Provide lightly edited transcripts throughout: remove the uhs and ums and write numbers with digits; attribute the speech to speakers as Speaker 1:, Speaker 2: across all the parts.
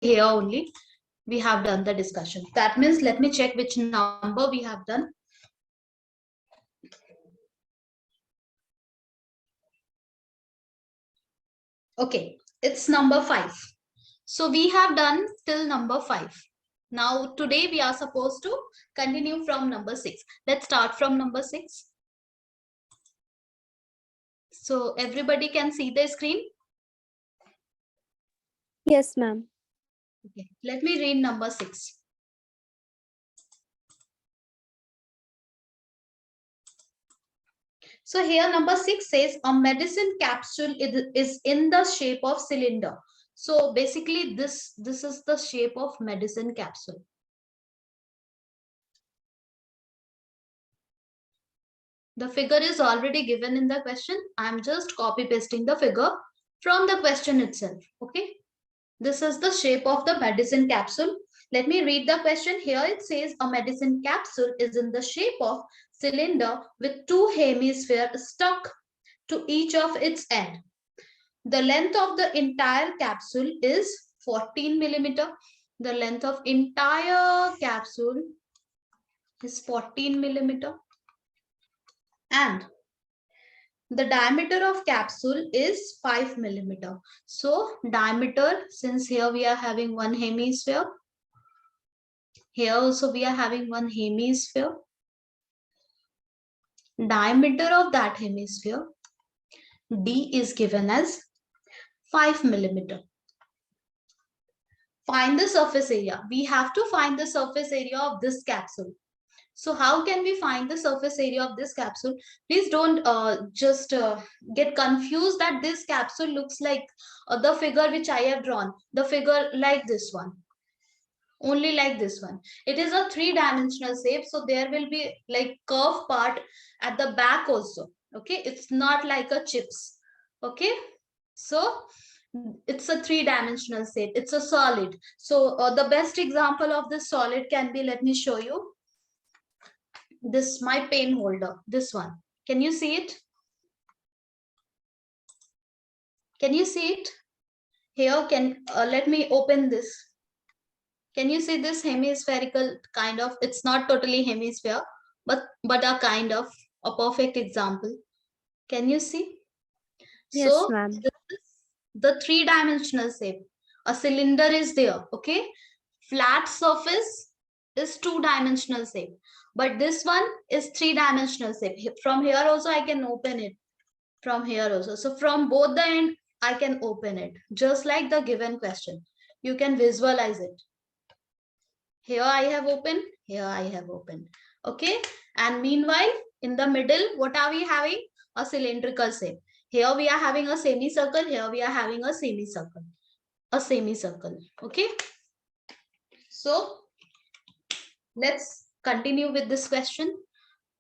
Speaker 1: here only we have done the discussion. That means let me check which number we have done. Okay, it's number 5. So we have done till number 5. Now today we are supposed to continue from number 6. Let's start from number 6. So everybody can see the screen?
Speaker 2: Yes, ma'am.
Speaker 1: Okay, let me read number 6. So here number 6 says a medicine capsule is in the shape of cylinder. So basically this is the shape of medicine capsule. The figure is already given in the question. I'm just copy pasting the figure from the question itself. Okay. This is the shape of the medicine capsule. Let me read the question. Here it says a medicine capsule is in the shape of cylinder with 2 hemispheres stuck to each of its end. The length of the entire capsule is 14 millimeter. The length of entire capsule is 14 millimeter. And the diameter of capsule is 5 millimeter. So diameter, since here we are having one hemisphere, here also we are having one hemisphere. Diameter of that hemisphere, D, is given as 5 millimeter. Find the surface area. We have to find the surface area of this capsule. So how can we find the surface area of this capsule? Please don't just get confused that this capsule looks like the figure which I have drawn. The figure like this one. Only like this one. It is a 3-dimensional shape. So there will be like curved part at the back also. Okay. It's not like a chips. Okay. So it's a 3-dimensional shape. It's a solid. So the best example of this solid can be, let me show you. This my pen holder, this one. Can you see it? Can you see it? Here, let me open this. Can you see this hemispherical kind of, it's not totally hemisphere, but a kind of a perfect example. Can you see?
Speaker 2: Yes,
Speaker 1: So
Speaker 2: ma'am.
Speaker 1: this is the 3-dimensional shape. A cylinder is there, okay? Flat surface is 2-dimensional shape, but this one is 3-dimensional shape. From here also I can open it. From here also. So from both the end, I can open it. Just like the given question. You can visualize it. Here I have opened. Here I have opened. Okay. And meanwhile, in the middle, what are we having? A cylindrical shape. Here we are having a semicircle. Here we are having a semicircle. A semicircle. Okay. So let's continue with this question.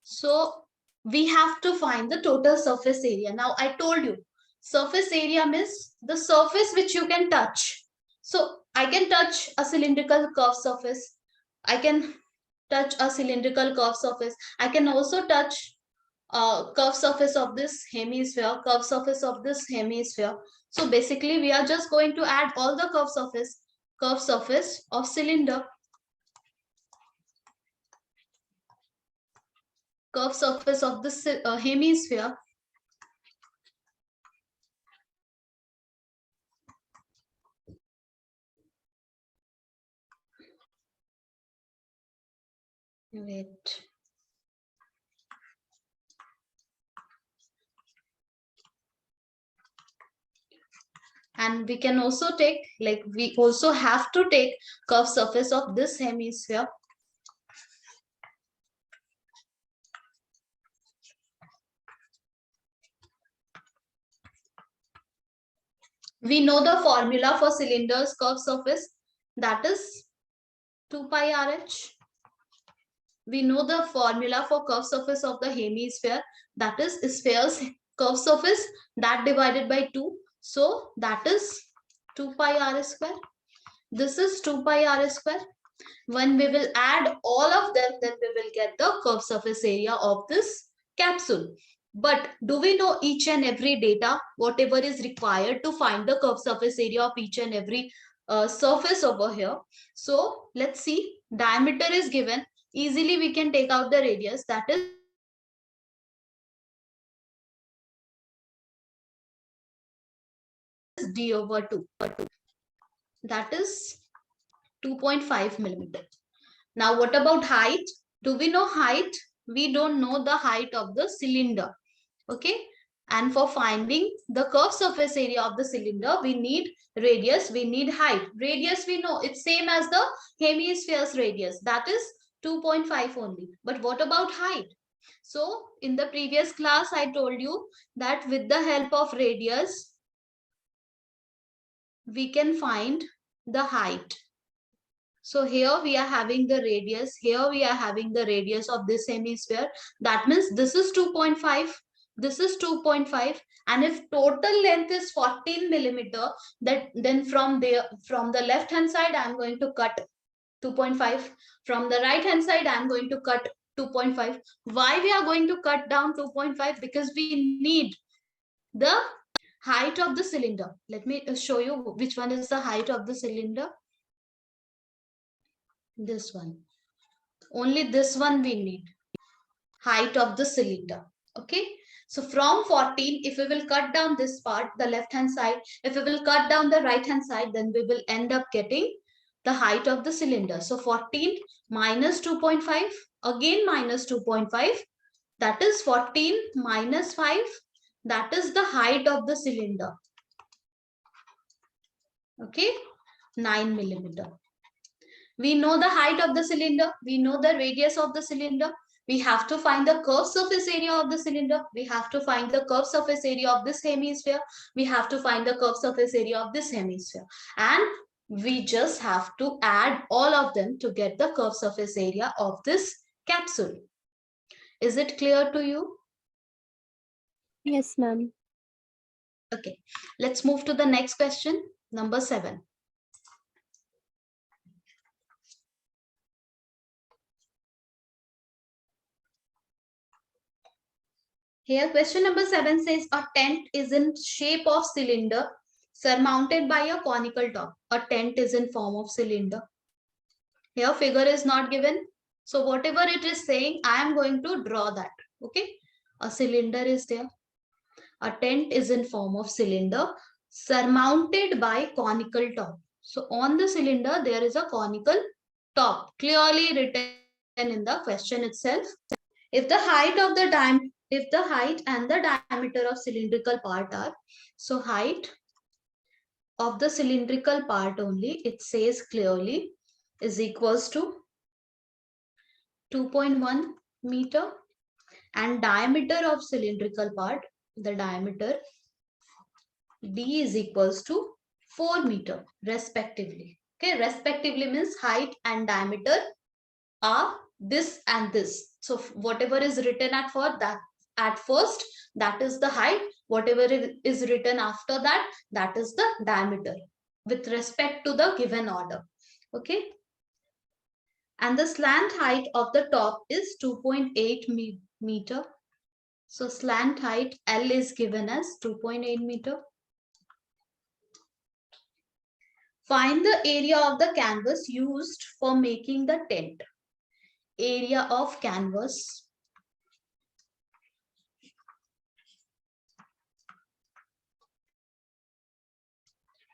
Speaker 1: So we have to find the total surface area. Now I told you, surface area means the surface which you can touch. So I can touch a cylindrical curved surface. I can touch a cylindrical curved surface. I can also touch a curved surface of this hemisphere, curved surface of this hemisphere. So basically we are just going to add all the curved surface of cylinder. Curved surface of this hemisphere. Wait. And we can also take, like we also have to take curved surface of this hemisphere. We know the formula for cylinder's curved surface, that is 2 pi RH. We know the formula for curved surface of the hemisphere, that is sphere's curved surface, that divided by 2. So that is 2 pi R square. This is 2 pi R square. When we will add all of them, then we will get the curved surface area of this capsule. But do we know each and every data, whatever is required to find the curved surface area of each and every surface over here. So let's see, diameter is given. Easily we can take out the radius, that is d over 2, that is 2.5 millimeter. Now what about height? Do we know height? We don't know the height of the cylinder. Okay, and for finding the curved surface area of the cylinder, we need radius, we need height. Radius we know, it's same as the hemisphere's radius, that is 2.5 only. But what about height? So in the previous class I told you that with the help of radius we can find the height. So here we are having the radius, here we are having the radius of this hemisphere. That means this is 2.5, this is 2.5, and if total length is 14 millimeter, then from the left hand side I am going to cut 2.5, from the right hand side I am going to cut 2.5. Why we are going to cut down 2.5? Because we need the height of the cylinder. Let me show you which one is the height of the cylinder. This one, only this one we need, height of the cylinder. Okay, so from 14, if we will cut down this part, the left hand side, if we will cut down the right hand side, then we will end up getting the height of the cylinder. So 14 minus 2.5, again minus 2.5, that is 14 minus 5, that is the height of the cylinder. Okay, 9 millimeter. We know the height of the cylinder, we know the radius of the cylinder. We have to find the curved surface area of the cylinder. We have to find the curved surface area of this hemisphere. We have to find the curved surface area of this hemisphere. And we just have to add all of them to get the curved surface area of this capsule. Is it clear to you?
Speaker 2: Yes, ma'am.
Speaker 1: Okay, let's move to the next question, number 7. Here question number 7 says a tent is in shape of cylinder surmounted by a conical top. A tent is in form of cylinder. Here figure is not given. So whatever it is saying, I am going to draw that. Okay. A cylinder is there. A tent is in form of cylinder surmounted by conical top. So on the cylinder, there is a conical top, clearly written in the question itself. If the height of the if the height and the diameter of cylindrical part are, so height of the cylindrical part only, it says clearly, is equals to 2.1 meter, and diameter of cylindrical part, the diameter D is equals to 4 meter respectively. Okay, respectively means height and diameter are this and this. So whatever is written at first, that is the height. Whatever is written after that, that is the diameter with respect to the given order. Okay. And the slant height of the top is 2.8 meter. So slant height L is given as 2.8 meter. Find the area of the canvas used for making the tent. Area of canvas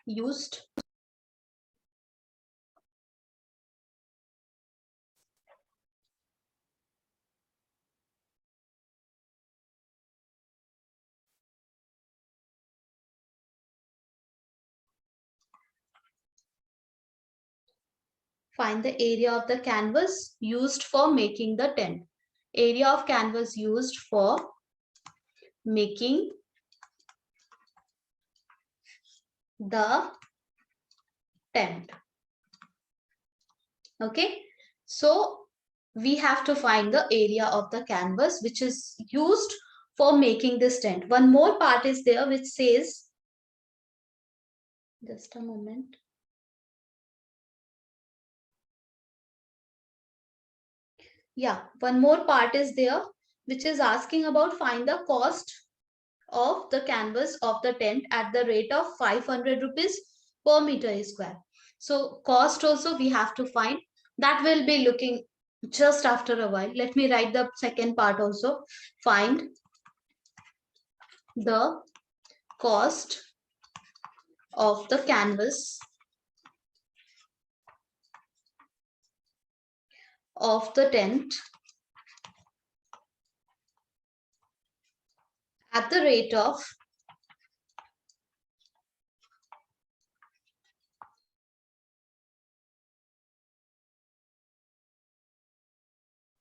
Speaker 1: used find the area of the canvas used for making the tent. Area of canvas used for making the tent. Okay, so we have to find the area of the canvas which is used for making this tent. One more part is there which says, just a moment. Yeah, one more part is there which is asking about find the cost of the canvas of the tent at the rate of 500 rupees per meter square. So cost also we have to find. That will be looking just after a while. Let me write the second part also. Find the cost of the canvas of the tent at the rate of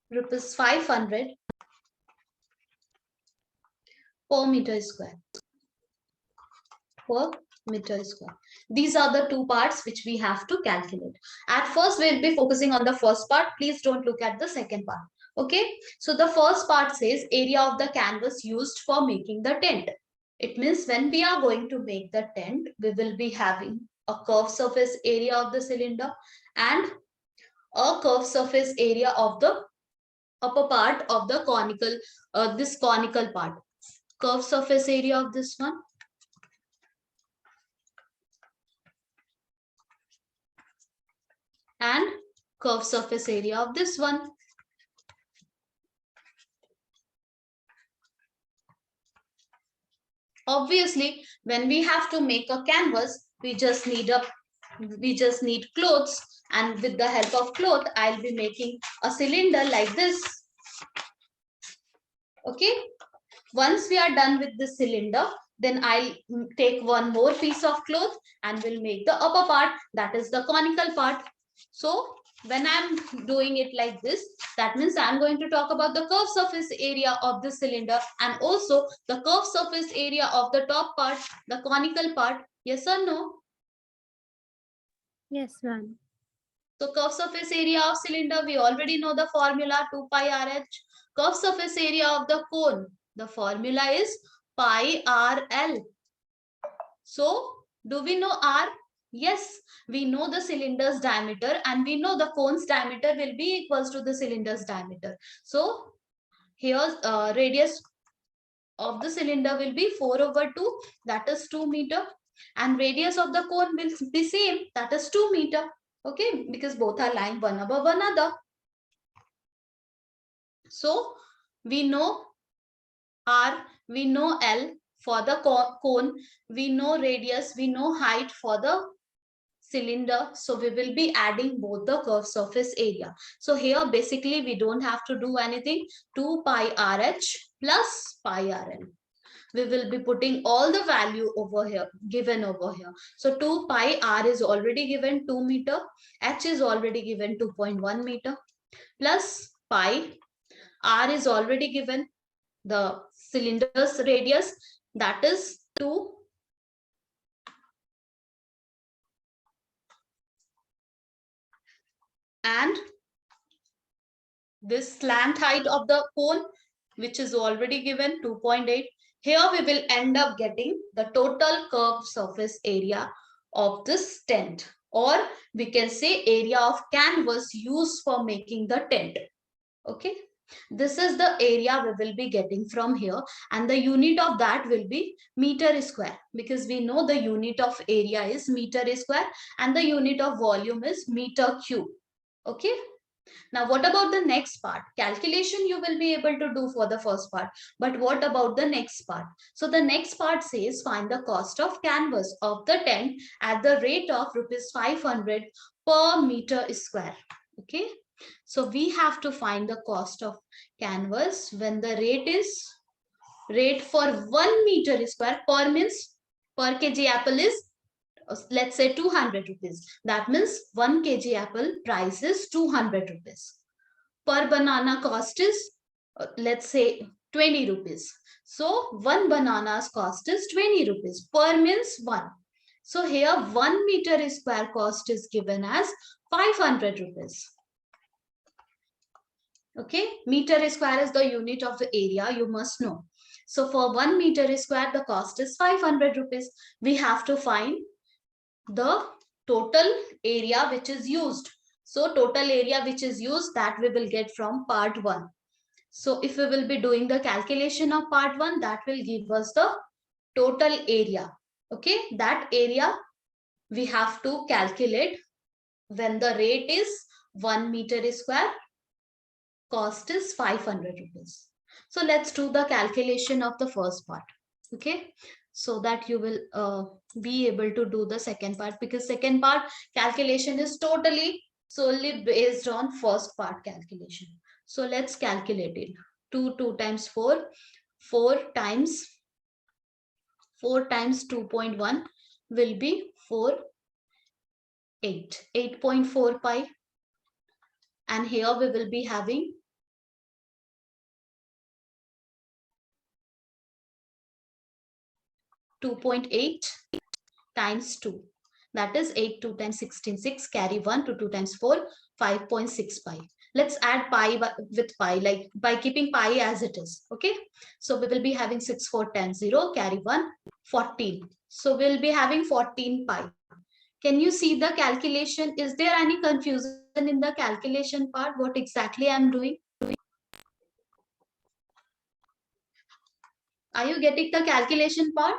Speaker 1: rupees 500 per meter square. Per meter square. These are the two parts which we have to calculate. At first, we'll be focusing on the first part. Please don't look at the second part. Okay. So the first part says area of the canvas used for making the tent. It means when we are going to make the tent, we will be having a curved surface area of the cylinder and a curved surface area of the upper part of the conical, this conical part. Curved surface area of this one and curved surface area of this one. Obviously, when we have to make a canvas, we just need clothes, and with the help of cloth, I'll be making a cylinder like this. Okay. Once we are done with the cylinder, then I'll take one more piece of cloth and we'll make the upper part, that is the conical part. So when I'm doing it like this, that means I'm going to talk about the curved surface area of the cylinder and also the curved surface area of the top part, the conical part. Yes or no?
Speaker 2: Yes, ma'am.
Speaker 1: So curved surface area of cylinder, we already know the formula 2 pi RH. Curved surface area of the cone, the formula is pi RL. So do we know R? Yes, we know the cylinder's diameter and we know the cone's diameter will be equals to the cylinder's diameter. So here's radius of the cylinder will be 4/2, that is 2 meter, and radius of the cone will be same, that is 2 meter. Okay, because both are lying one above another. So we know R, we know L for the cone, we know radius, we know height for the cylinder. So we will be adding both the curved surface area. So here basically we don't have to do anything. 2 pi RH plus pi RL. We will be putting all the value over here, given over here. So 2 pi R is already given 2 meter, H is already given 2.1 meter, plus pi R is already given, the cylinder's radius, that is 2, and this slant height of the cone, which is already given 2.8. Here we will end up getting the total curved surface area of this tent, or we can say area of canvas used for making the tent. Okay. This is the area we will be getting from here, and the unit of that will be meter square, because we know the unit of area is meter square and the unit of volume is meter cube. Okay. Now, what about the next part? Calculation you will be able to do for the first part. But what about the next part? So the next part says find the cost of canvas of the tent at the rate of rupees 500 per meter square. Okay. So we have to find the cost of canvas when the rate for 1 meter square, per means per kg apple is, let's say 200 rupees. That means 1 kg apple price is 200 rupees. Per banana cost is, let's say 20 rupees. So 1 banana's cost is 20 rupees. Per means 1. So here 1 meter square cost is given as 500 rupees. Okay, meter square is the unit of the area, you must know. So for 1 meter square, the cost is 500 rupees. We have to find the total area which is used. So total area which is used, that we will get from part 1. So if we will be doing the calculation of part 1, that will give us the total area. Okay, that area we have to calculate When the rate is 1 meter square, cost is 500 rupees. So let's do the calculation of the first part. Okay, so that you will be able to do the second part, because second part calculation is totally solely based on first part calculation. So let's calculate it. 2 times 4, 4 times 4 times 2.1 will be 8.4 pi, and here we will be having 2.8 times 2, that is 8 2 times 16, 6, carry 1 to 2 times 4, 5.6 pi. Let's add pi with pi, like by keeping pi as it is. Okay, so we will be having 6 4 10 0, carry 1, 14. So we'll be having 14 pi. Can you see the calculation? Is there any confusion in the calculation part, what exactly I'm doing? Are you getting the calculation part,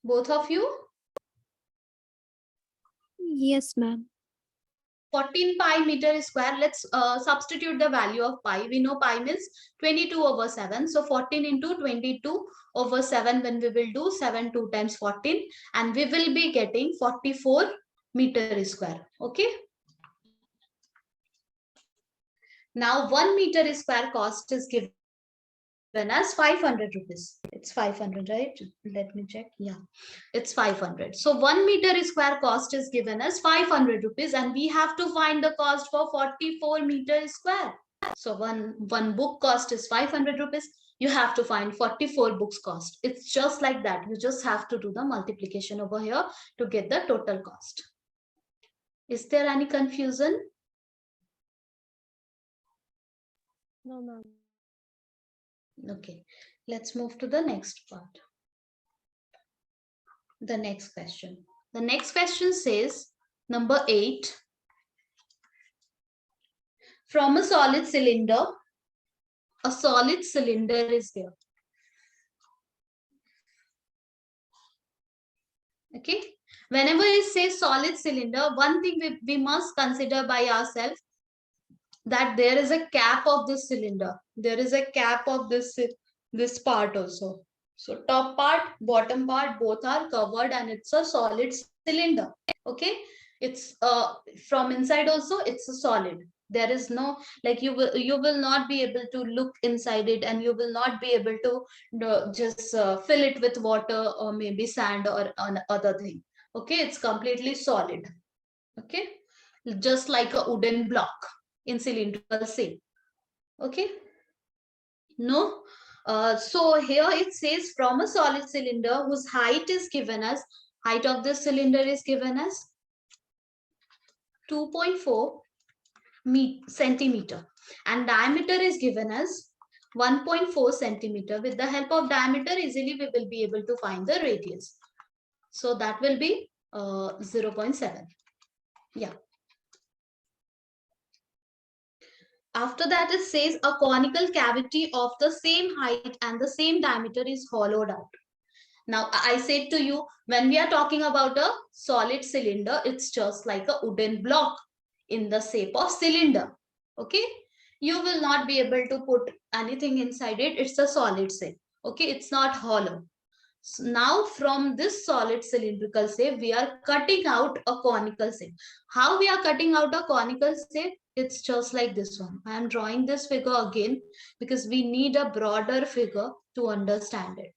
Speaker 1: both of you?
Speaker 2: Yes, ma'am.
Speaker 1: 14 pi meter square. Let's substitute the value of pi. We know pi means 22 over 7. So 14 into 22 over 7, when we will do 7 2 times 14, and we will be getting 44 meter square. Okay. Now 1 meter square cost is given as 500 rupees. It's 500, right? Let me check. Yeah, it's 500. So 1 meter square cost is given as 500 rupees, and we have to find the cost for 44 meter square. So one book cost is 500 rupees. You have to find 44 books cost. It's just like that. You just have to do the multiplication over here to get the total cost. Is there any confusion?
Speaker 2: No, ma'am.
Speaker 1: Okay, let's move to the next part. The next question. The next question says, number 8. From a solid cylinder is there. Okay. Whenever it says solid cylinder, one thing we must consider by ourselves, that there is a cap of this cylinder. There is a cap of this part also. So top part, bottom part, both are covered, and it's a solid cylinder. Okay. It's from inside also it's a solid. There is no, like, you will not be able to look inside it, and you will not be able to just fill it with water or maybe sand or other thing. Okay, it's completely solid. Okay, just like a wooden block in cylindrical shape. Okay, no. So here it says, from a solid cylinder whose height is given as, height of this cylinder is given as 2.4 centimeter, and diameter is given as 1.4 centimeter. With the help of diameter, easily we will be able to find the radius. So that will be 0.7. Yeah. After that, it says a conical cavity of the same height and the same diameter is hollowed out. Now, I said to you, when we are talking about a solid cylinder, it's just like a wooden block in the shape of cylinder. Okay, you will not be able to put anything inside it. It's a solid shape. Okay, it's not hollow. So now from this solid cylindrical shape, we are cutting out a conical shape. How we are cutting out a conical shape? It's just like this one. I am drawing this figure again because we need a broader figure to understand it.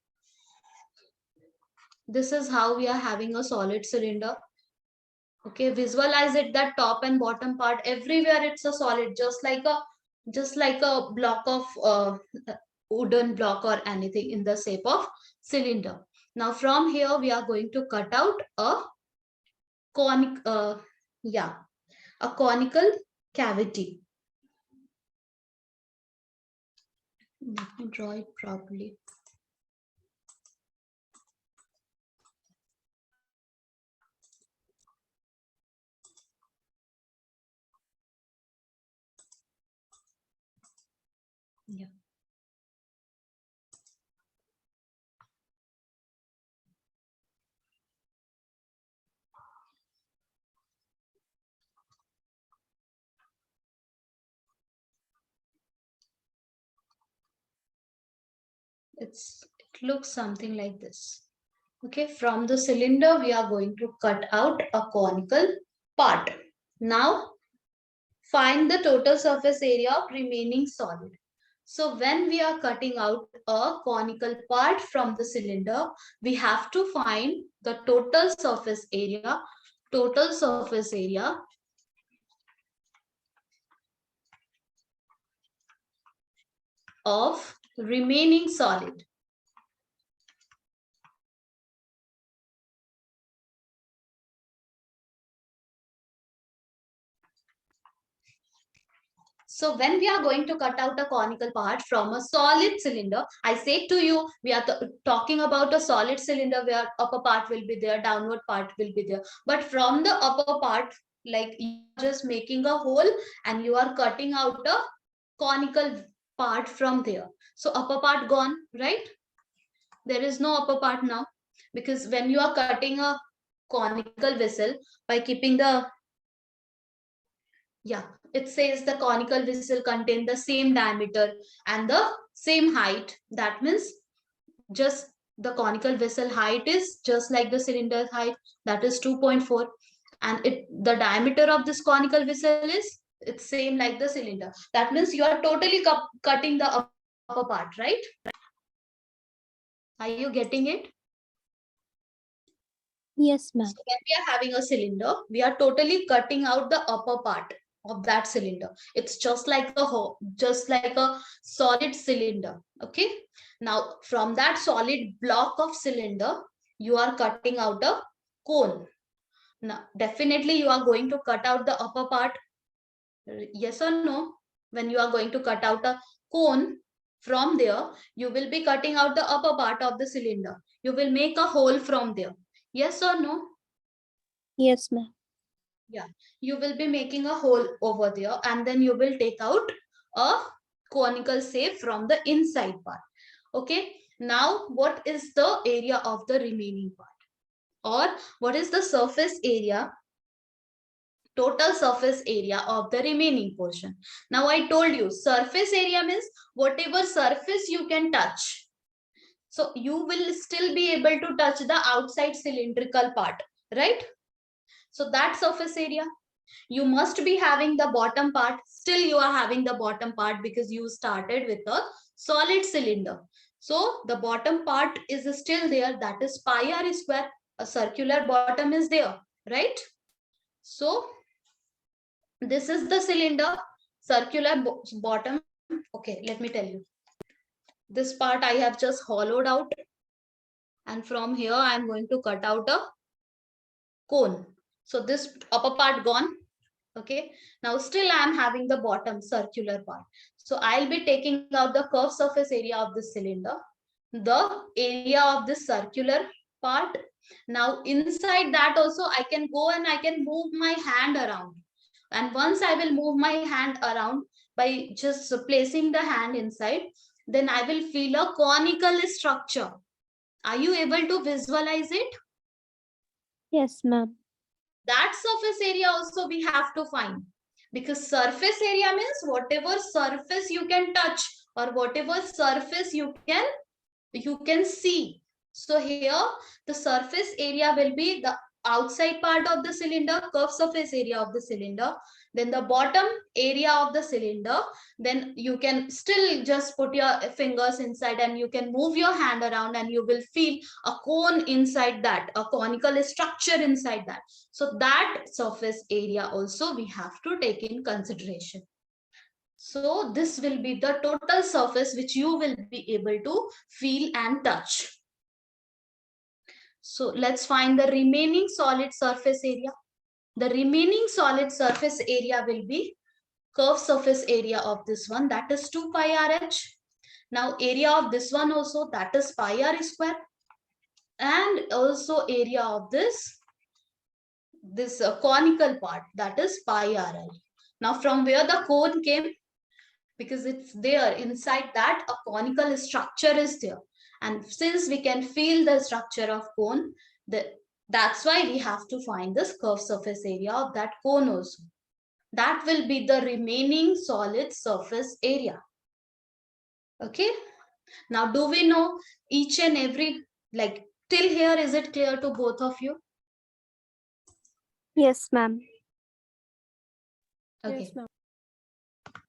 Speaker 1: This is how we are having a solid cylinder. Okay, visualize it, that top and bottom part, everywhere it's a solid, just like a block of wooden block or anything in the shape of cylinder. Now from here we are going to cut out a conic yeah, a conical cavity. Let me draw it properly. Yeah. It looks something like this. Okay, from the cylinder, we are going to cut out a conical part. Now, find the total surface area of remaining solid. So when we are cutting out a conical part from the cylinder, we have to find the total surface area of remaining solid. So when we are going to cut out a conical part from a solid cylinder, I say to you, we are talking about a solid cylinder where upper part will be there, downward part will be there. But from the upper part, like you are just making a hole and you are cutting out a conical part from there. So upper part gone, right? There is no upper part now, because when you are cutting a conical vessel by keeping the, yeah, it says the conical vessel contain the same diameter and the same height. That means just the conical vessel height is just like the cylinder height, that is 2.4, and the diameter of this conical vessel is it's same like the cylinder. That means you are totally cutting the upper part, right? Are you getting it?
Speaker 2: Yes,
Speaker 1: So
Speaker 2: ma'am.
Speaker 1: when we are having a cylinder, we are totally cutting out the upper part of that cylinder. It's just like a solid cylinder. Okay. Now from that solid block of cylinder, you are cutting out a cone. Now definitely you are going to cut out the upper part. Yes or no? When you are going to cut out a cone, from there, you will be cutting out the upper part of the cylinder. You will make a hole from there. Yes or no?
Speaker 2: Yes, ma'am.
Speaker 1: Yeah, you will be making a hole over there and then you will take out a conical shape from the inside part. Okay, now what is the area of the remaining part? Or what is the surface area, total surface area of the remaining portion? Now I told you surface area means whatever surface you can touch. So you will still be able to touch the outside cylindrical part, right? So that surface area. You must be having the bottom part. Still you are having the bottom part because you started with a solid cylinder. So the bottom part is still there, that is pi r square. A circular bottom is there, right? So this is the cylinder, circular bottom. Okay, let me tell you. This part I have just hollowed out, and from here I am going to cut out a cone. So this upper part gone. Okay, now still I am having the bottom circular part. So I'll be taking out the curved surface area of this cylinder, the area of this circular part. Now inside that also I can go and I can move my hand around. And once I will move my hand around by just placing the hand inside, then I will feel a conical structure. Are you able to visualize it?
Speaker 2: Yes, ma'am.
Speaker 1: That surface area also we have to find, because surface area means whatever surface you can touch or whatever surface you can see. So here the surface area will be the outside part of the cylinder, curved surface area of the cylinder, then the bottom area of the cylinder. Then you can still just put your fingers inside and you can move your hand around and you will feel a cone inside that, a conical structure inside that. So that surface area also we have to take in consideration. So this will be the total surface which you will be able to feel and touch. So let's find the remaining solid surface area. The remaining solid surface area will be curved surface area of this one, that is 2 pi rh. Now area of this one also, that is pi r square, and also area of this conical part, that is pi rl. Now from where the cone came, because it's there inside that a conical structure is there, and since we can feel the structure of cone, that's why we have to find this curved surface area of that cone also. That will be the remaining solid surface area. Okay, Now, do we know each and every, like till here, is it clear to both of you?
Speaker 2: Yes, ma'am.
Speaker 1: Okay.
Speaker 2: Yes, ma'am.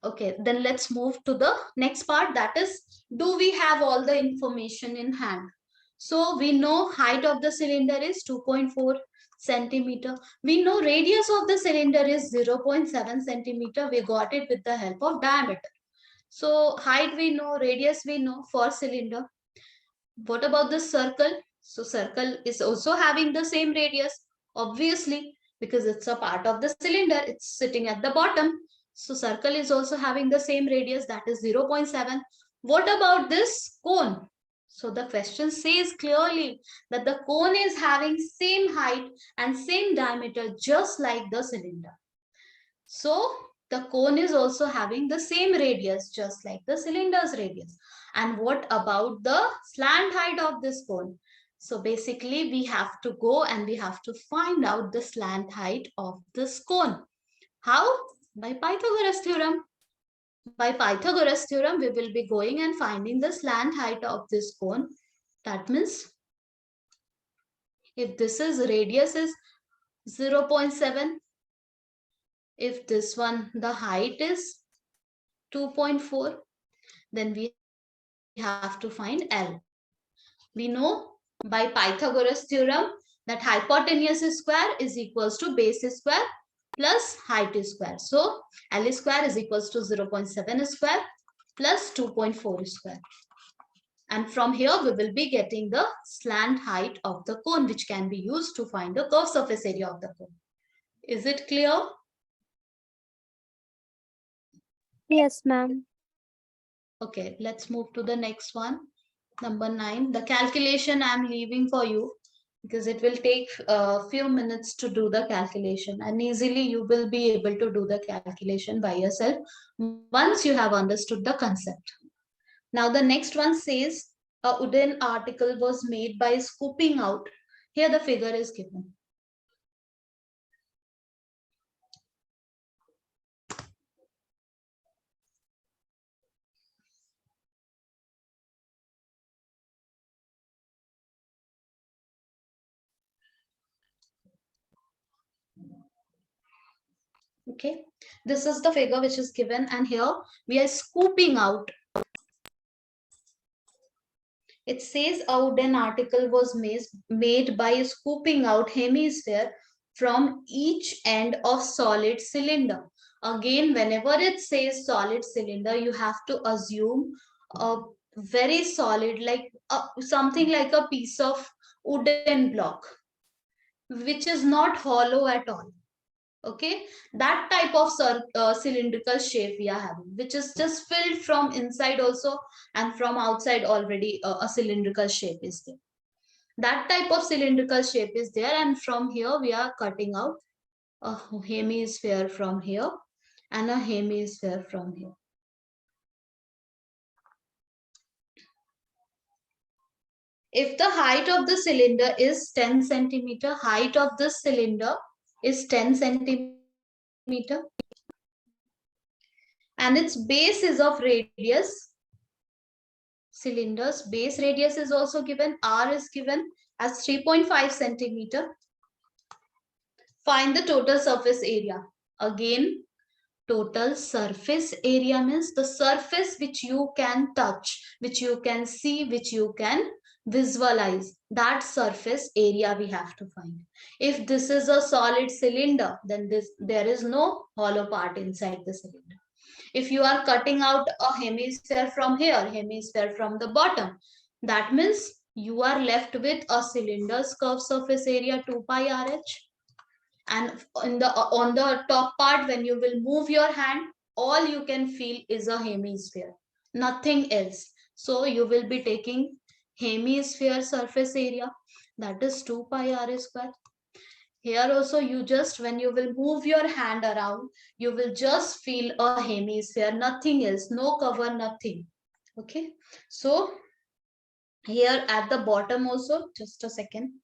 Speaker 1: Okay, then let's move to the next part, that is, do we have all the information in hand? So we know height of the cylinder is 2.4 centimeter. We know radius of the cylinder is 0.7 centimeter. We got it with the help of diameter. So height we know, radius we know for cylinder. What about the circle? So circle is also having the same radius, obviously, because it's a part of the cylinder. It's sitting at the bottom. So circle is also having the same radius, that is 0.7. What about this cone? So the question says clearly that the cone is having same height and same diameter just like the cylinder. So the cone is also having the same radius just like the cylinder's radius. And what about the slant height of this cone? So basically we have to go and we have to find out the slant height of this cone. How? By Pythagoras theorem. By Pythagoras theorem, we will be going and finding the slant height of this cone. That means if this is radius is 0.7, if this one, the height is 2.4, then we have to find L. We know by Pythagoras theorem that hypotenuse square is equals to base square plus height square. So L square is equals to 0.7 square plus 2.4 square. And from here we will be getting the slant height of the cone, which can be used to find the curved surface area of the cone. Is it clear?
Speaker 2: Yes, ma'am.
Speaker 1: Okay, let's move to the next one. Number 9. The calculation I'm leaving for you because it will take a few minutes to do the calculation, and easily you will be able to do the calculation by yourself once you have understood the concept. Now the next one says a wooden article was made by scooping out. Here the figure is given. Okay, this is the figure which is given, and here we are scooping out. It says a wooden article was made by scooping out hemisphere from each end of solid cylinder. Again, whenever it says solid cylinder, you have to assume a very solid, like something like a piece of wooden block, which is not hollow at all. Okay, that type of cylindrical shape we are having, which is just filled from inside also, and from outside already a cylindrical shape is there. That type of cylindrical shape is there, and from here we are cutting out a hemisphere from here and a hemisphere from here. If the height of the cylinder is 10 centimeter, height of this cylinder is 10 centimeter, and its base is of radius. Cylinder's base radius is also given. R is given as 3.5 centimeter. Find the total surface area. Again, total surface area means the surface which you can touch, which you can see, which you can visualize. That surface area we have to find. If this is a solid cylinder, then there is no hollow part inside the cylinder. If you are cutting out a hemisphere from here, hemisphere from the bottom, that means you are left with a cylinder's curved surface area 2 pi rh. And on the top part, when you will move your hand, all you can feel is a hemisphere, nothing else. So you will be taking hemisphere surface area, that is 2 pi r square. Here also, you just, when you will move your hand around, you will just feel a hemisphere, nothing else, no cover, nothing. Okay, so here at the bottom also, just a second.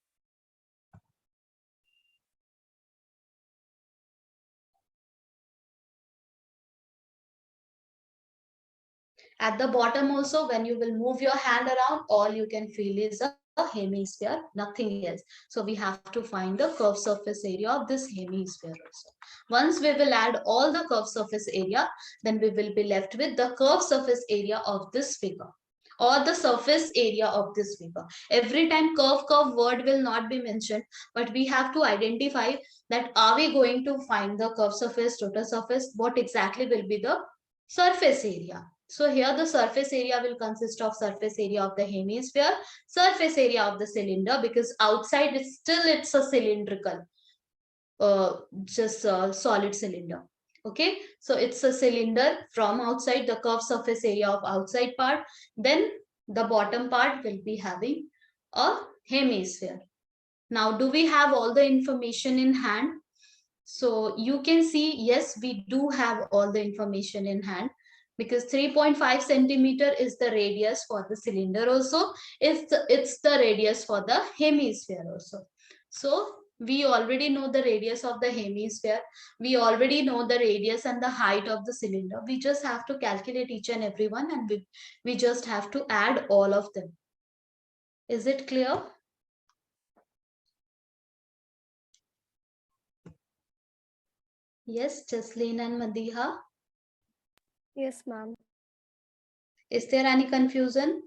Speaker 1: At the bottom also, when you will move your hand around, all you can feel is a hemisphere, nothing else. So we have to find the curved surface area of this hemisphere also. Once we will add all the curved surface area, then we will be left with the curved surface area of this figure, or the surface area of this figure. Every time curve word will not be mentioned, but we have to identify that are we going to find the curved surface, total surface, what exactly will be the surface area. So here the surface area will consist of surface area of the hemisphere, surface area of the cylinder, because outside it's a cylindrical, just a solid cylinder. Okay, so it's a cylinder from outside, the curved surface area of outside part. Then the bottom part will be having a hemisphere. Now, do we have all the information in hand? So you can see, yes, we do have all the information in hand, because 3.5 centimeter is the radius for the cylinder also. It's the radius for the hemisphere also. So we already know the radius of the hemisphere. We already know the radius and the height of the cylinder. We just have to calculate each and every one, and we just have to add all of them. Is it clear? Yes, Jaslene and Madiha.
Speaker 2: Yes, ma'am.
Speaker 1: Is there any confusion?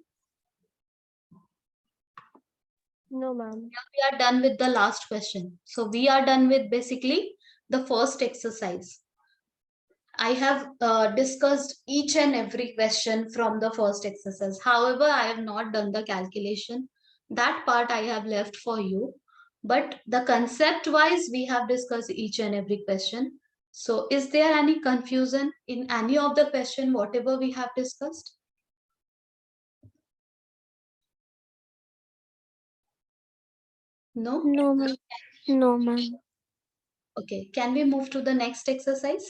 Speaker 2: No, ma'am.
Speaker 1: We are done with the last question. So we are done with basically the first exercise. I have discussed each and every question from the first exercise. However, I have not done the calculation. That part I have left for you. But the concept wise, we have discussed each and every question. So is there any confusion in any of the question, whatever we have discussed? No?
Speaker 2: No, ma'am. No, ma'am.
Speaker 1: Okay, can we move to the next exercise?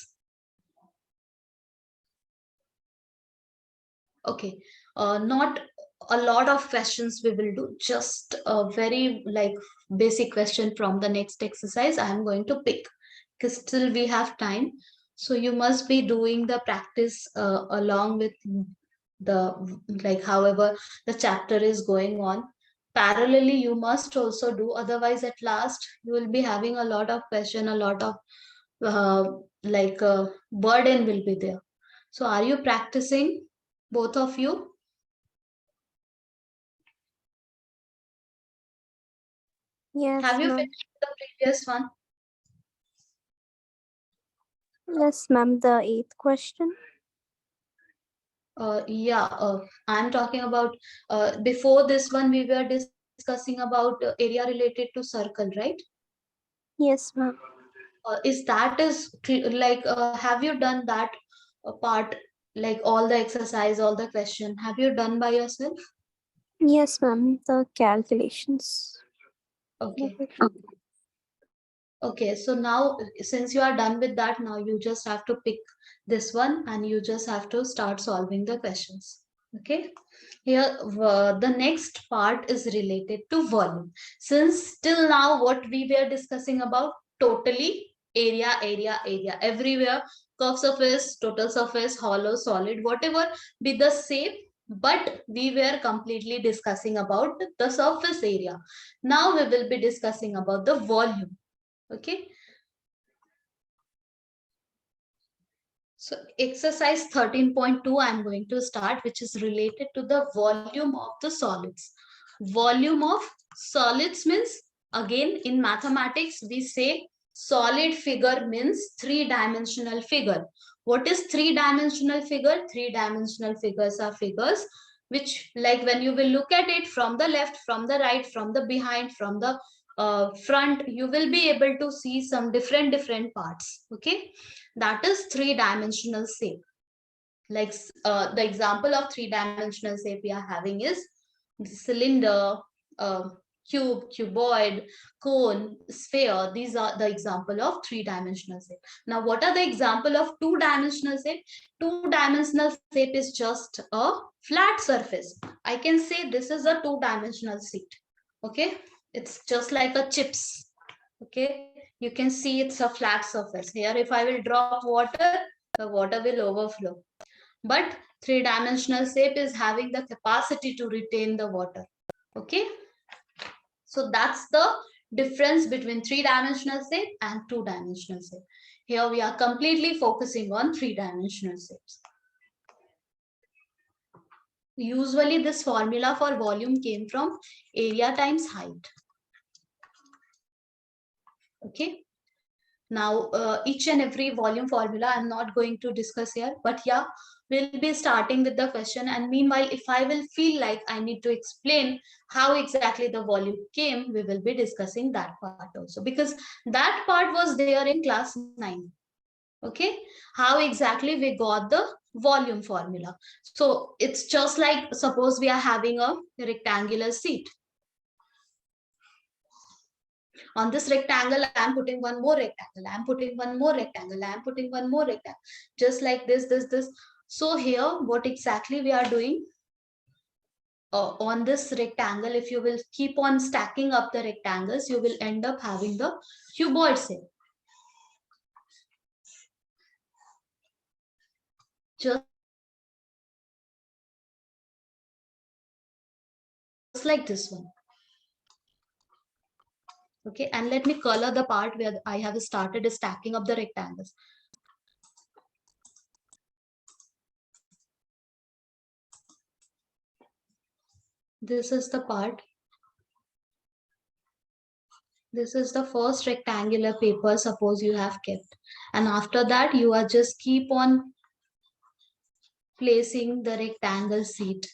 Speaker 1: Okay, not a lot of questions we will do, just a very like basic question from the next exercise I am going to pick, because still we have time. So you must be doing the practice along with the, like however the chapter is going on. Parallelly, you must also do, otherwise at last you will be having a lot of question, a lot of uh, burden will be there. So are you practicing, both of you?
Speaker 2: Yes,
Speaker 1: Have you
Speaker 2: ma'am.
Speaker 1: finished the previous one?
Speaker 2: Yes, ma'am. The eighth question.
Speaker 1: Yeah, I'm talking about before this one, we were discussing about area related to circle, right?
Speaker 2: Yes, ma'am.
Speaker 1: Is that have you done that part, like all the exercise, all the question, have you done by yourself?
Speaker 2: Yes, ma'am. The calculations.
Speaker 1: Okay. Okay, so now since you are done with that, now you just have to pick this one and you just have to start solving the questions. Okay, here the next part is related to volume. Since till now what we were discussing about totally area, everywhere, curved surface, total surface, hollow, solid, whatever be the same, but we were completely discussing about the surface area. Now we will be discussing about the volume. Okay, so exercise 13.2 I'm going to start, which is related to the volume of the solids. Volume of solids means, again in mathematics we say solid figure means three-dimensional figure. What is three-dimensional figure? Three-dimensional figures are figures which, like when you will look at it from the left, from the right, from the behind, from the front, you will be able to see some different parts. Okay, that is three-dimensional shape. Like the example of three-dimensional shape we are having is cylinder, uh, cube, cuboid, cone, sphere. These are the example of three-dimensional shape. Now, what are the example of two-dimensional shape? Two-dimensional shape is just a flat surface. I can say this is a two-dimensional sheet. Okay, it's just like a chips. Okay, you can see it's a flat surface. Here, if I will drop water, the water will overflow. But Three-dimensional shape is having the capacity to retain the water. Okay. So that's the difference between three-dimensional shape and two-dimensional shape. Here we are completely focusing on three-dimensional shapes. Usually this formula for volume came from area times height. Okay. Now each and every volume formula I'm not going to discuss here, but yeah, we'll be starting with the question. And meanwhile, if I will feel like I need to explain how exactly the volume came, we will be discussing that part also, because that part was there in class 9. Okay, how exactly we got the volume formula. So it's just like, suppose we are having a rectangular sheet. On this rectangle, I'm putting one more rectangle, I'm putting one more rectangle, I'm putting one more rectangle, just like this. So here, what exactly we are doing, on this rectangle, if you will keep on stacking up the rectangles, you will end up having the cuboid shape. Just like this one. Okay, and let me color the part where I have started stacking up the rectangles. This is the part. This is the first rectangular paper, suppose you have kept. And after that, you are just keep on placing the rectangle sheet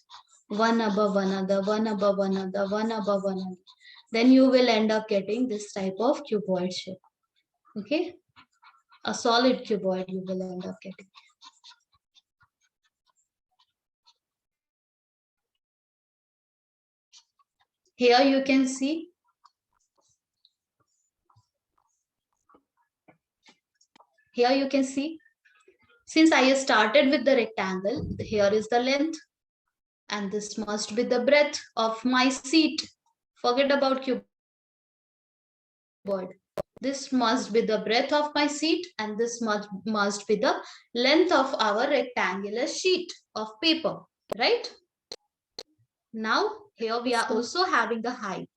Speaker 1: one above another, one above another, one above another. Then you will end up getting this type of cuboid shape. Okay, a solid cuboid you will end up getting. Here you can see since I started with the rectangle, here is the length, and this must be the breadth of my sheet. Forget about cuboid. This must be the breadth of my sheet, and this must be the length of our rectangular sheet of paper, right? Now, here we are also having the height.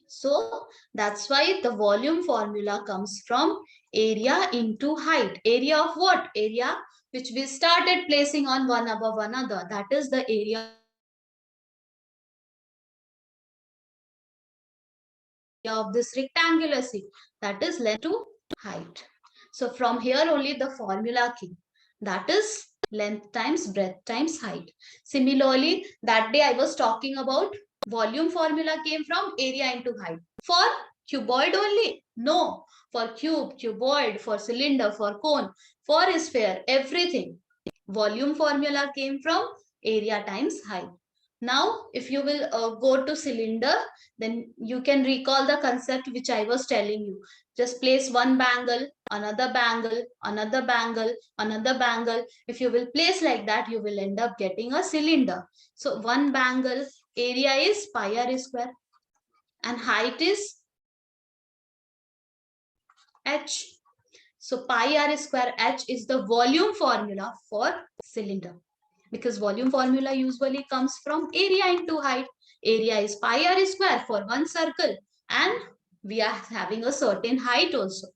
Speaker 1: So that's why the volume formula comes from area into height. Area of what? Area which we started placing on one above another. That is the area of this rectangular sheet. That is length into height. So from here only the formula came. That is length times breadth times height. Similarly, that day I was talking about volume formula came from area into height. For cuboid only? No. For cube, cuboid, for cylinder, for cone, for sphere, everything. Volume formula came from area times height. Now, if you will go to cylinder, then you can recall the concept which I was telling you. Just place one bangle, another bangle, another bangle, another bangle. If you will place like that, you will end up getting a cylinder. So one bangle area is pi r square and height is h. So pi r square h is the volume formula for cylinder, because volume formula usually comes from area into height. Area is pi r square for one circle, and we are having a certain height also.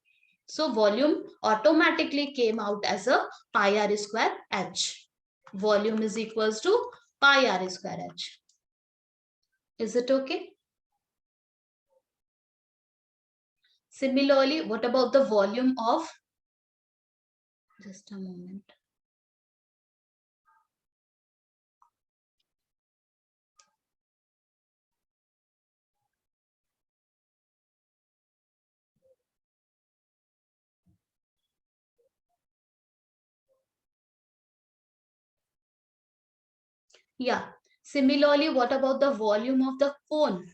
Speaker 1: So volume automatically came out as a pi r square h. Volume is equals to pi r square h. Is it okay? Similarly, what about the volume of, just a moment. Yeah. Similarly, what about the volume of the cone?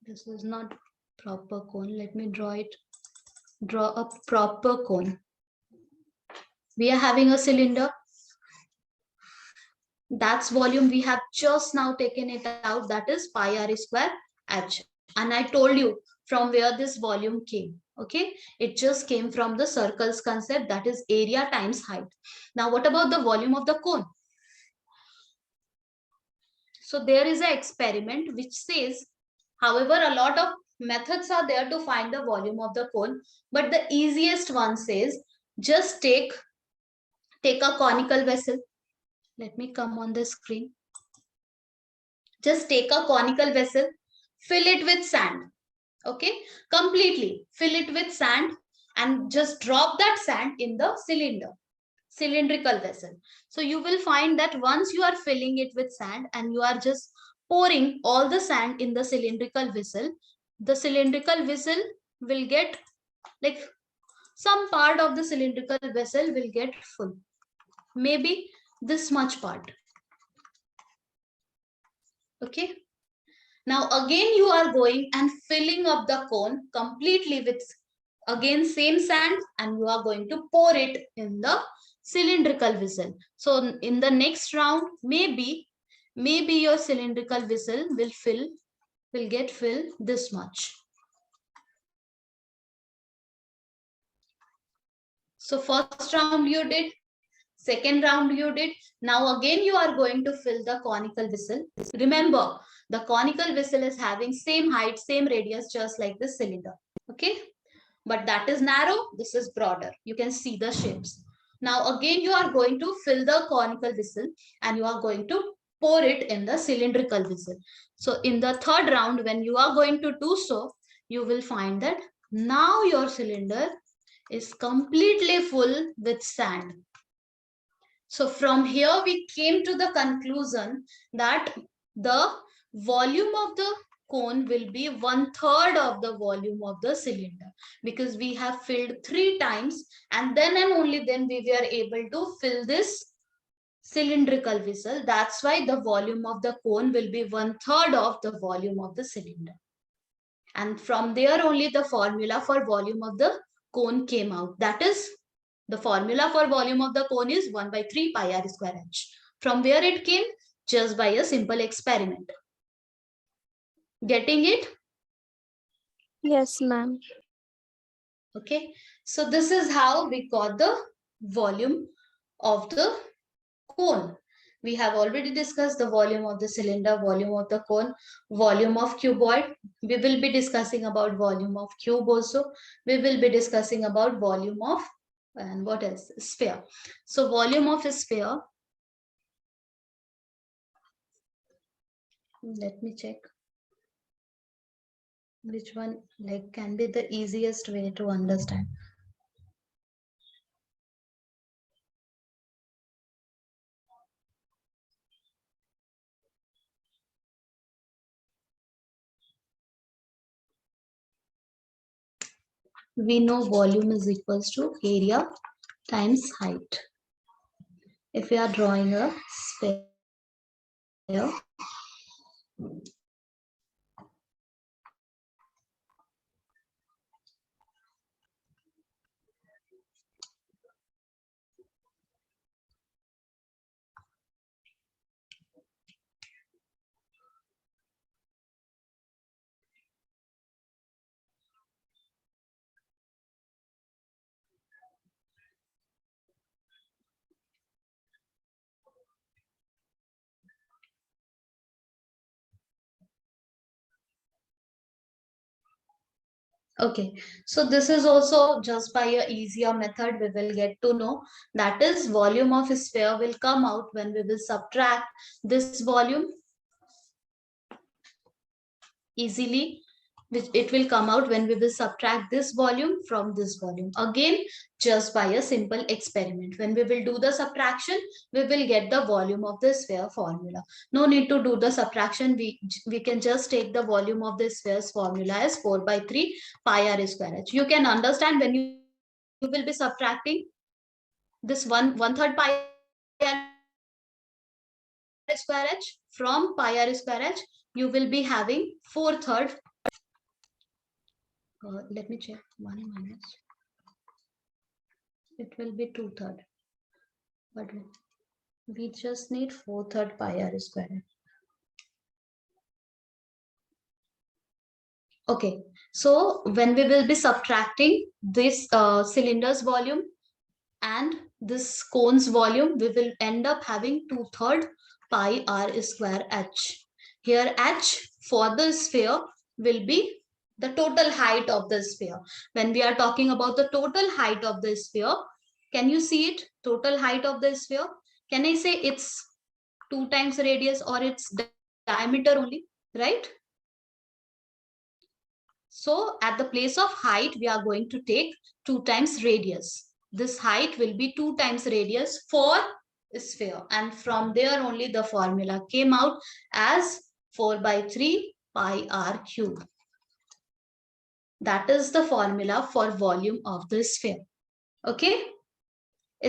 Speaker 1: This is not proper cone. Let me draw it. Draw a proper cone. We are having a cylinder. That's volume we have just now taken it out. That is pi r square h. And I told you from where this volume came. Okay, it just came from the circles concept, that is area times height. Now what about the volume of the cone? So there is an experiment which says, however, a lot of methods are there to find the volume of the cone, but the easiest one says just take a conical vessel. Let me come on the screen. Just take a conical vessel, fill it with sand. Okay, completely fill it with sand and just drop that sand in the cylindrical vessel. So you will find that once you are filling it with sand and you are just pouring all the sand in the cylindrical vessel will get, like, some part of the cylindrical vessel will get full, maybe this much part. Okay, now again you are going and filling up the cone completely with again same sand, and you are going to pour it in the cylindrical vessel. So in the next round, maybe your cylindrical vessel will get filled this much. So first round you did, second round you did. Now again you are going to fill the conical vessel. Remember, the conical vessel is having same height, same radius, just like the cylinder. Okay, but that is narrow, this is broader. You can see the shapes. Now again you are going to fill the conical vessel and you are going to pour it in the cylindrical vessel. So in the third round, when you are going to do so, you will find that now your cylinder is completely full with sand. So from here we came to the conclusion that the volume of the cone will be 1/3 of the volume of the cylinder, because we have filled 3 times and only then we were able to fill this cylindrical vessel. That's why the volume of the cone will be 1/3 of the volume of the cylinder. And from there only the formula for volume of the cone came out. That is, the formula for volume of the cone is 1 by 3 pi r square h. From where it came? Just by a simple experiment. Getting it?
Speaker 2: Yes, ma'am.
Speaker 1: Okay. So this is how we got the volume of the cone. We have already discussed the volume of the cylinder, volume of the cone, volume of cuboid. We will be discussing about volume of cube also. We will be discussing about volume of, and what else? Sphere. So volume of a sphere. Let me check which one like can be the easiest way to understand. We know volume is equals to area times height. If we are drawing a sphere, okay, so this is also just by a easier method we will get to know, that is volume of a sphere will come out when we will subtract this volume easily, which it will come out when we will subtract this volume from this volume, again just by a simple experiment. When we will do the subtraction, we will get the volume of the sphere formula. No need to do the subtraction, we can just take the volume of the sphere's formula as 4 by 3 pi r square h. You can understand when you will be subtracting this 1/3 pi r square h from pi r square h, you will be having 4/3. Let me check. 1 minus, it will be 2/3, but we just need 4/3 pi r square. Okay, so when we will be subtracting this cylinder's volume and this cone's volume, we will end up having 2/3 pi r square h. Here h for the sphere will be the total height of the sphere. When we are talking about the total height of the sphere, can you see it? Total height of the sphere. Can I say it's 2 times radius or its diameter only, right? So at the place of height, we are going to take 2 times radius. This height will be 2 times radius for sphere. And from there only the formula came out as 4/3 pi r cube. That is the formula for volume of the sphere. Okay?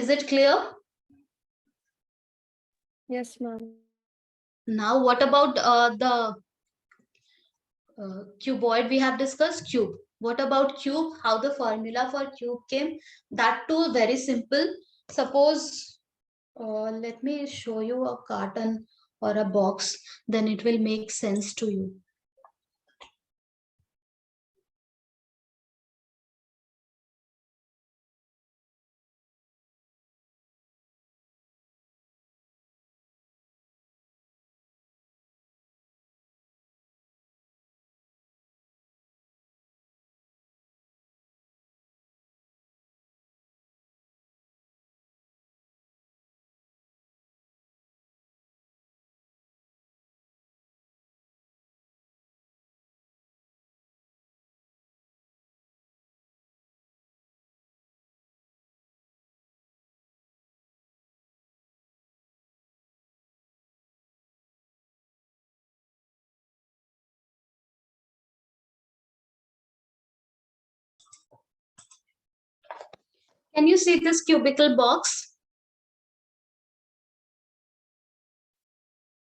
Speaker 1: Is it clear?
Speaker 2: Yes, ma'am.
Speaker 1: Now what about the cuboid we have discussed? Cube. What about cube? How the formula for cube came? That too very simple. Suppose let me show you a carton or a box, then it will make sense to you. Can you see this cubical box?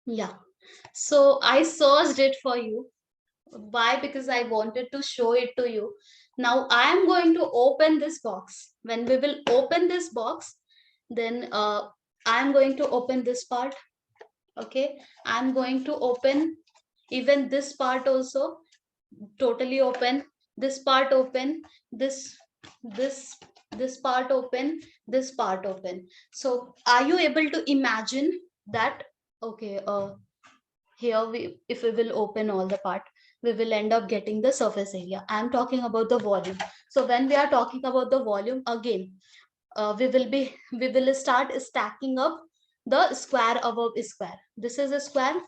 Speaker 1: Yeah. So I searched it for you. Why? Because I wanted to show it to you. Now I am going to open this box. When we will open this box, then I am going to open this part. Okay. I'm going to open even this part also. Totally open. This part open. This this part open. This part open. So are you able to imagine that? Okay, here if we will open all the part, we will end up getting the surface area. I'm talking about the volume. So when we are talking about the volume again, we will start stacking up the square above square. This is a square.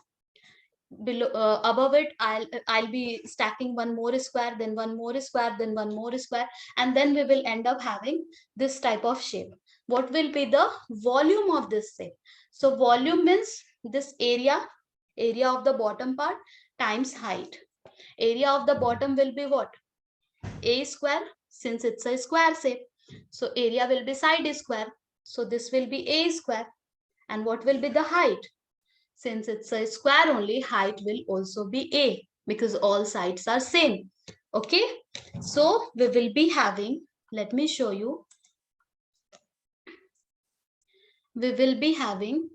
Speaker 1: Below above it, I'll be stacking one more square, then one more square, then one more square, and then we will end up having this type of shape. What will be the volume of this shape? So volume means this area of the bottom part times height. Area of the bottom will be what? A square, since it's a square shape. So area will be side square, so this will be A square. And what will be the height? Since it's a square only, height will also be A, because all sides are same. Okay, so we will be having, let me show you, we will be having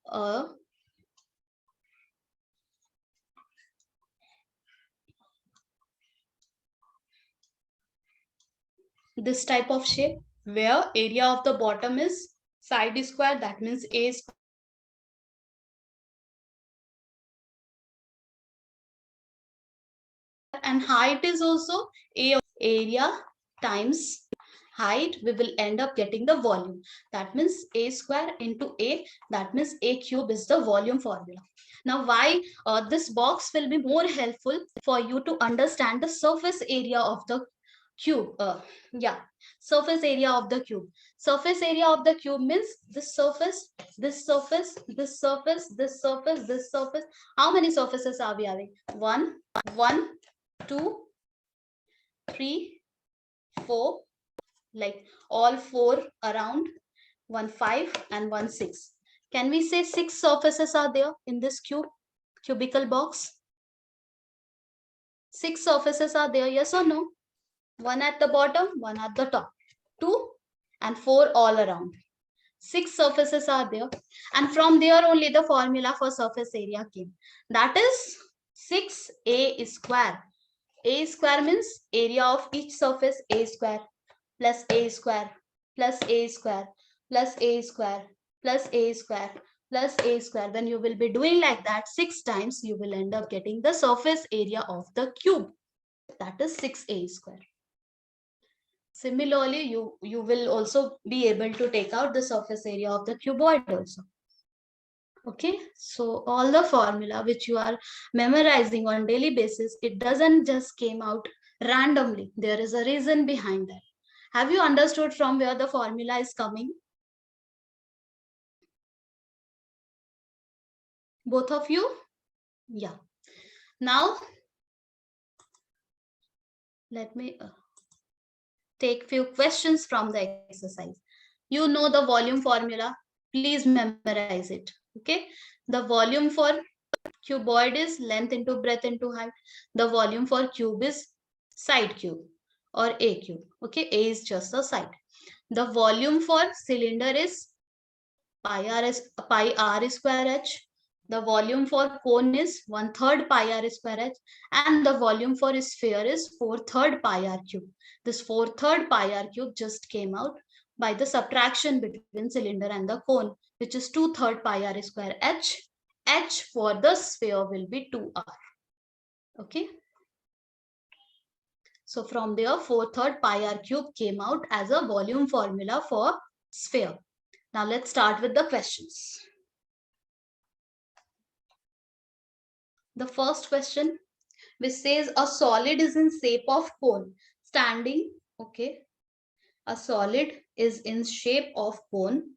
Speaker 1: a this type of shape where area of the bottom is side square, that means A square, and height is also A. Area times height, we will end up getting the volume. That means A square into A, that means A cube is the volume formula. Now why this box will be more helpful for you to understand the surface area of the cube. Yeah, surface area of the cube. Surface area of the cube means this surface, this surface, this surface, this surface, this surface. How many surfaces are we having? One, 2, 3, 4, like all 4 around, 1, 5 and 1, 6. Can we say 6 surfaces are there in this cubical box? 6 surfaces are there, yes or no? 1 at the bottom, 1 at the top, 2 and 4 all around. 6 surfaces are there, and from there only the formula for surface area came. That is 6a square. A square means area of each surface, A square plus A square plus A square plus A square plus A square plus A square. When you will be doing like that 6 times, you will end up getting the surface area of the cube. That is 6A square. Similarly, you will also be able to take out the surface area of the cuboid also. Okay, so all the formula which you are memorizing on daily basis, it doesn't just came out randomly. There is a reason behind that. Have you understood from where the formula is coming? Both of you? Yeah. Now, let me take few questions from the exercise. You know the volume formula. Please memorize it. Okay. The volume for cuboid is length into breadth into height. The volume for cube is side cube or A cube. Okay. A is just a side. The volume for cylinder is pi r square h. The volume for cone is 1/3 pi r square h, and the volume for sphere is 4/3 pi r cube. This 4/3 pi r cube just came out by the subtraction between cylinder and the cone, which is 2/3 pi r square h. H for the sphere will be 2r. Okay. So from there, 4/3 pi r cube came out as a volume formula for sphere. Now let's start with the questions. The first question, which says a solid is in shape of cone standing. Okay, a solid is in shape of cone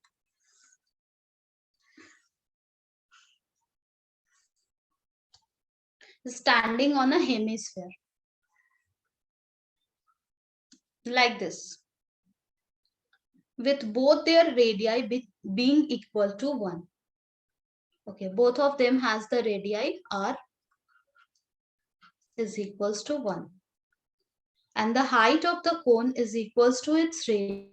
Speaker 1: standing on a hemisphere like this, with both their radii being equal to 1. Okay, both of them has the radii r is equals to 1, and the height of the cone is equals to its radius.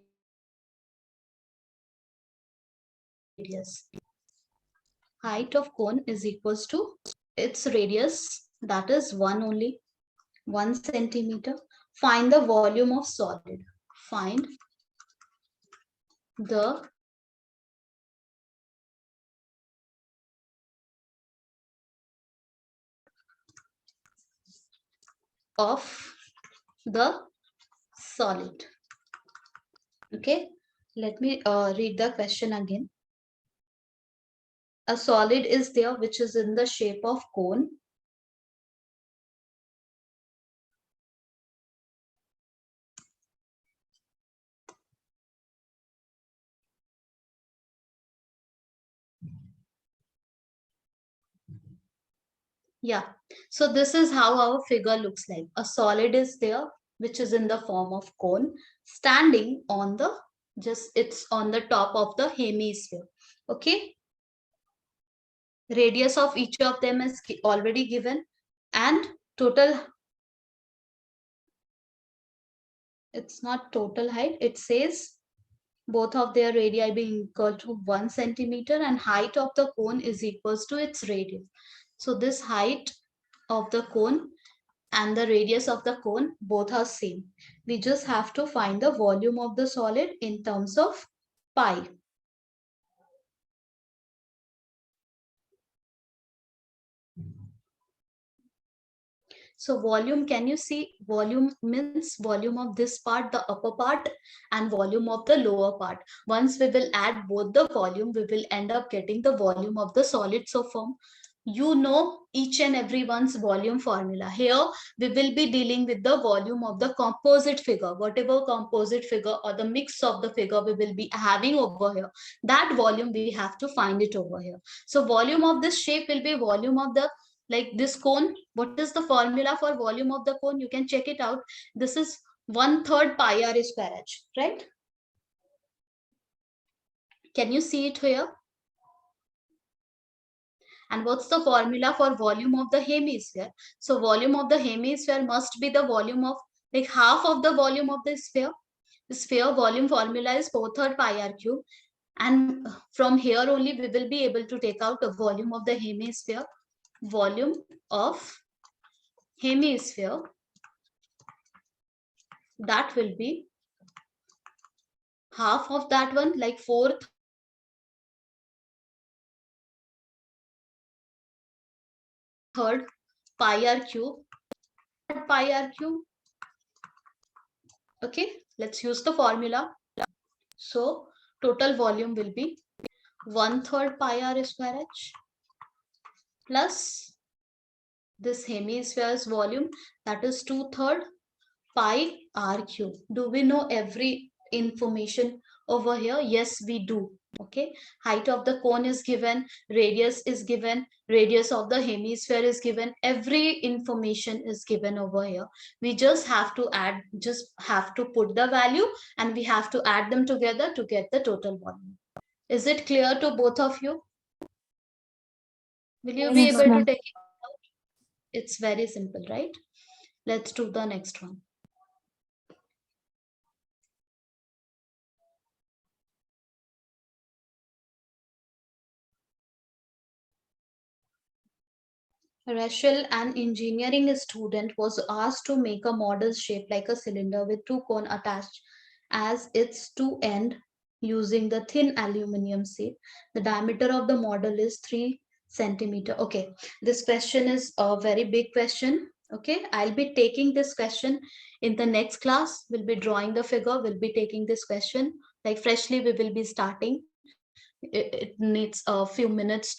Speaker 1: Height of cone is equals to its radius, that is 1 only, 1 centimeter. Find the volume of solid. Find the of the solid. Okay, let me read the question again. A solid is there which is in the shape of cone. Yeah, so this is how our figure looks like. A solid is there which is in the form of cone standing on the, just it's on the top of the hemisphere. Okay, radius of each of them is already given, and total, it's not total height, it says both of their radii being equal to 1 centimeter, and height of the cone is equals to its radius. So this height of the cone and the radius of the cone both are same. We just have to find the volume of the solid in terms of pi. So volume, can you see? Volume means volume of this part, the upper part, and volume of the lower part. Once we will add both the volume, we will end up getting the volume of the solid so form. You know each and everyone's volume formula. Here we will be dealing with the volume of the composite figure. Whatever composite figure or the mix of the figure we will be having over here, that volume we have to find it over here. So volume of this shape will be volume of the, like this cone. What is the formula for volume of the cone? You can check it out. This is 1/3 pi r square h, right? Can you see it here? And what's the formula for volume of the hemisphere? So volume of the hemisphere must be the volume of, like, half of the volume of the sphere. The sphere volume formula is 4/3 pi r cube. And from here only we will be able to take out the volume of the hemisphere. Volume of hemisphere that will be half of that one, like 4/3 pi r cube, pi r cube. Okay, let's use the formula. So total volume will be 1/3 pi r square h plus this hemisphere's volume, that is 2/3 pi r cube. Do we know every information over here? Yes, we do. Okay, height of the cone is given, radius is given, radius of the hemisphere is given, every information is given over here. We just have to add, just have to put the value, and we have to add them together to get the total volume. Is it clear to both of you? Will you be
Speaker 2: Yes,
Speaker 1: able to
Speaker 2: ma'am.
Speaker 1: take it out? It's very simple, right? Let's do the next one. Rachel, an engineering student, was asked to make a model shaped like a cylinder with two cones attached as its two end using the thin aluminum sheet. The diameter of the model is 3 centimeter. Okay, this question is a very big question. Okay, I'll be taking this question in the next class. We'll be drawing the figure. We'll be taking this question like freshly. We will be starting. It needs a few minutes to